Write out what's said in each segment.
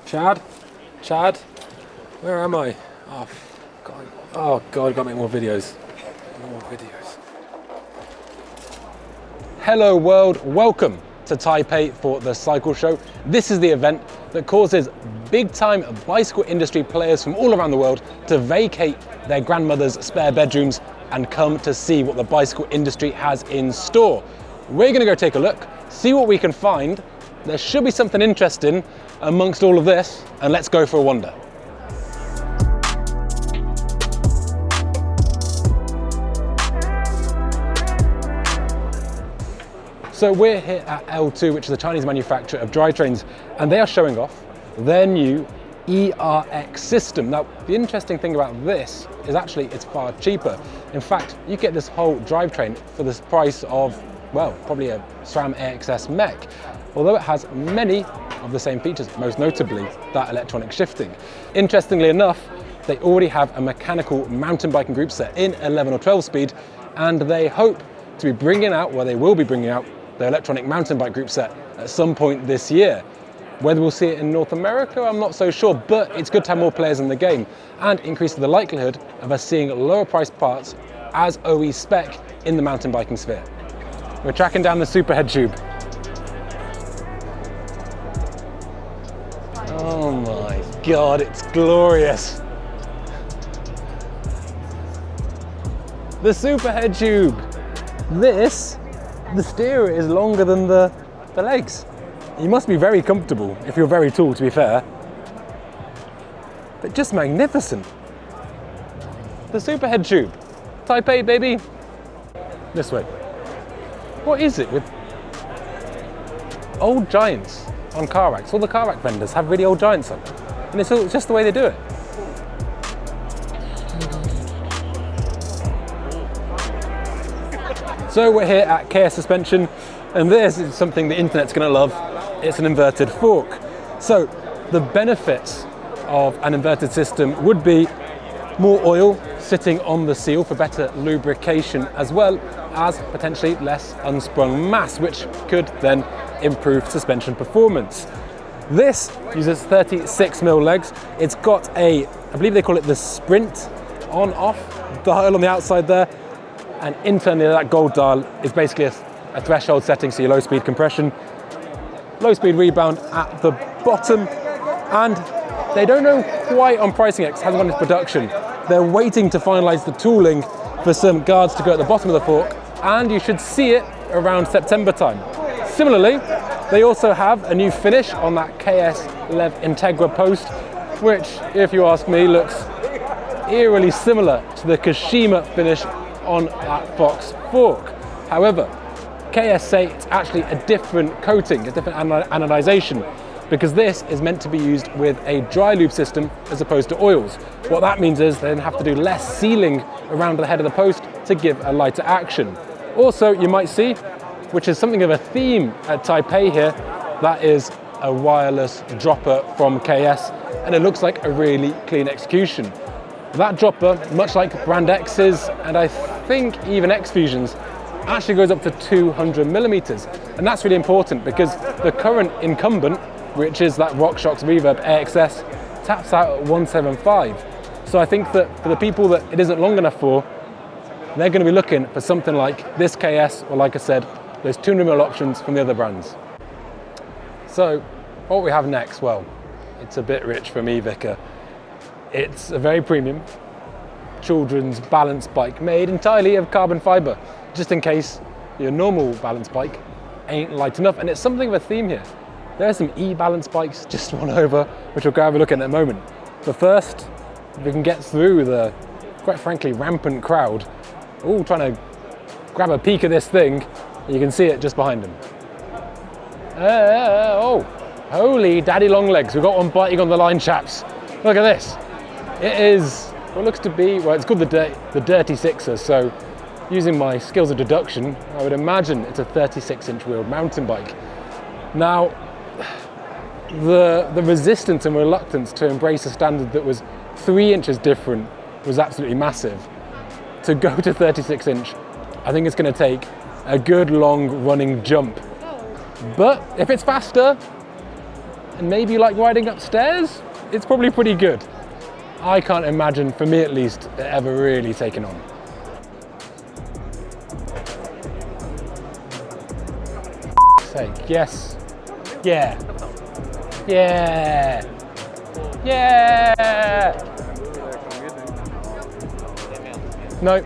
Chad, where am I? Oh God, I've got to make more videos. Hello world, welcome to Taipei for the Cycle Show. This is the event that causes big time bicycle industry players from all around the world to vacate their grandmother's spare bedrooms and come to see what the bicycle industry has in store. We're going to go take a look, see what we can find. There should be something interesting amongst all of this, and let's go for a wander. So we're here at L-twoo, which is a Chinese manufacturer of drivetrains, and they are showing off their new ERX system. Now, the interesting thing about this is actually it's far cheaper. In fact, you get this whole drivetrain for the price of, well, probably a SRAM AXS mech, although it has many of the same features, most notably that electronic shifting. Interestingly enough, they already have a mechanical mountain biking group set in 11 or 12 speed, and they hope to be bringing out, well, they will be bringing out the electronic mountain bike group set at some point this year. Whether we'll see it in North America, I'm not so sure, but it's good to have more players in the game and increases the likelihood of us seeing lower priced parts as OE spec in the mountain biking sphere. We're tracking down the superhead tube. Oh my God, it's glorious. The superhead tube. The steerer is longer than the legs. You must be very comfortable if you're very tall, to be fair. But just magnificent. The superhead tube. Taipei, baby. This way. What is it with old giants on car racks? All the car rack vendors have really old giants on, and it's just the way they do it. So we're here at KS Suspension, and this is something the internet's going to love. It's an inverted fork. So the benefits of an inverted system would be more oil sitting on the seal for better lubrication, as well as potentially less unsprung mass, which could then improve suspension performance. This uses 36mm legs. It's got I believe they call it the sprint on-off dial on the outside there. And internally that gold dial is basically a threshold setting, so your low speed compression, low speed rebound at the bottom. And they don't know quite on pricing X, hasn't gone into production. They're waiting to finalize the tooling for some guards to go at the bottom of the fork, and you should see it around September time. Similarly, they also have a new finish on that KS Lev Integra post, which, if you ask me, looks eerily similar to the Kashima finish on that Fox fork. However, KS say it's actually a different coating, a different anodization, because this is meant to be used with a dry lube system as opposed to oils. What that means is they then have to do less sealing around the head of the post to give a lighter action. Also, you might see, which is something of a theme at Taipei here, that is a wireless dropper from KS, and it looks like a really clean execution. That dropper, much like Brand X's, and I think even X Fusion's, actually goes up to 200mm. And that's really important because the current incumbent, which is that RockShox Reverb AXS, taps out at 175. So I think that for the people that it isn't long enough for, they're going to be looking for something like this KS, or like I said, those 200mm options from the other brands. So what we have next, well, it's a bit rich for me, Vicar. It's a very premium children's balance bike made entirely of carbon fiber, just in case your normal balance bike ain't light enough. And it's something of a theme here. There are some e-balance bikes just one over, which we'll go have a look at in a moment. But first, we can get through the, quite frankly, rampant crowd, all trying to grab a peek of this thing. You can see it just behind them. Oh, holy daddy long legs. We've got one biting on the line, chaps. Look at this. It is what looks to be, well, it's called the Dirty Sixer, so using my skills of deduction, I would imagine it's a 36-inch wheeled mountain bike. Now, the resistance and reluctance to embrace a standard that was 3 inches different was absolutely massive. To go to 36-inch, I think it's going to take a good long running jump. But if it's faster, and maybe you like riding upstairs, it's probably pretty good. I can't imagine, for me at least, it ever really taking on. Sake, yes. Yeah. Yeah. Yeah. No.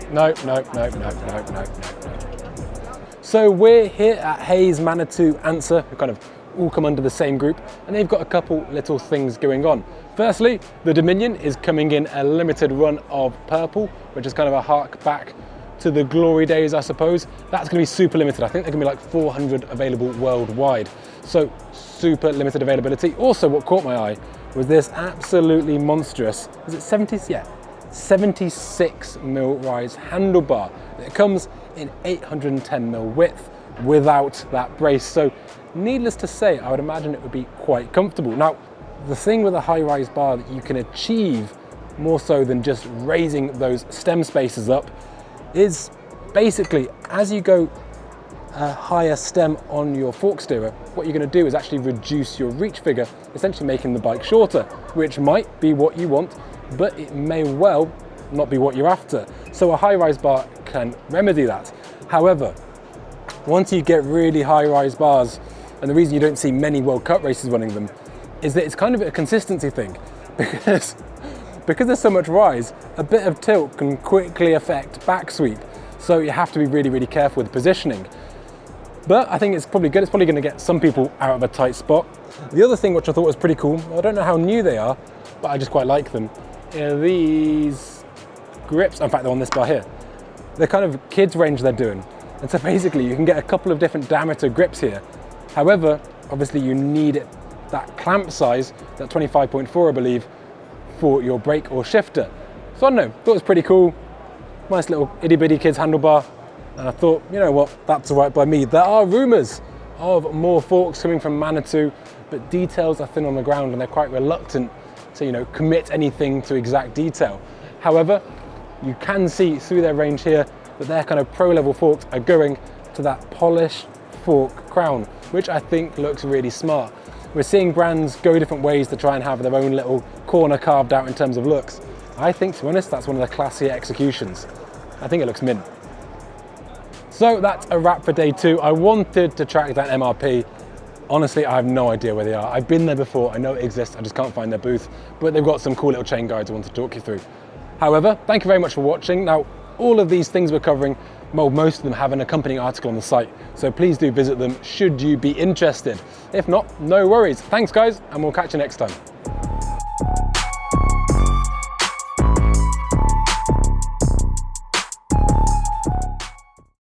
So we're here at Hayes, Manitou, Answer, who kind of all come under the same group, and they've got a couple little things going on. Firstly, the Dominion is coming in a limited run of purple, which is kind of a hark back to the glory days, I suppose. That's gonna be super limited. I think there can be like 400 available worldwide. So super limited availability. Also, what caught my eye was this absolutely monstrous, is it 70? Yeah, 76mm rise handlebar. It comes in 810mm width without that brace. So needless to say, I would imagine it would be quite comfortable. Now, the thing with a high-rise bar that you can achieve more so than just raising those stem spaces up is basically, as you go a higher stem on your fork steerer, what you're going to do is actually reduce your reach figure, essentially making the bike shorter, which might be what you want, but it may well not be what you're after. So a high-rise bar can remedy that. However, once you get really high-rise bars, and the reason you don't see many World Cup races running them, is that it's kind of a consistency thing, because there's so much rise, a bit of tilt can quickly affect back sweep. So you have to be really, really careful with positioning. But I think it's probably good. It's probably going to get some people out of a tight spot. The other thing which I thought was pretty cool, I don't know how new they are, but I just quite like them, are these grips. In fact, they're on this bar here. They're kind of kids range they're doing. And so basically you can get a couple of different diameter grips here. However, obviously you need that clamp size, that 25.4 I believe, for your brake or shifter. So I don't know, thought it was pretty cool. Nice little itty bitty kids handlebar. And I thought, you know what, that's all right by me. There are rumours of more forks coming from Manitou, but details are thin on the ground and they're quite reluctant to, you know, commit anything to exact detail. However, you can see through their range here that their kind of pro level forks are going to that polished fork crown, which I think looks really smart. We're seeing brands go different ways to try and have their own little corner carved out in terms of looks. I think, to be honest, that's one of the classier executions. I think it looks mint. So that's a wrap for day 2. I wanted to track down MRP. Honestly, I have no idea where they are. I've been there before, I know it exists, I just can't find their booth, but they've got some cool little chain guides I want to talk you through. However, thank you very much for watching. Now, all of these things we're covering, well, most of them have an accompanying article on the site, so please do visit them should you be interested. If not, no worries. Thanks guys, and we'll catch you next time.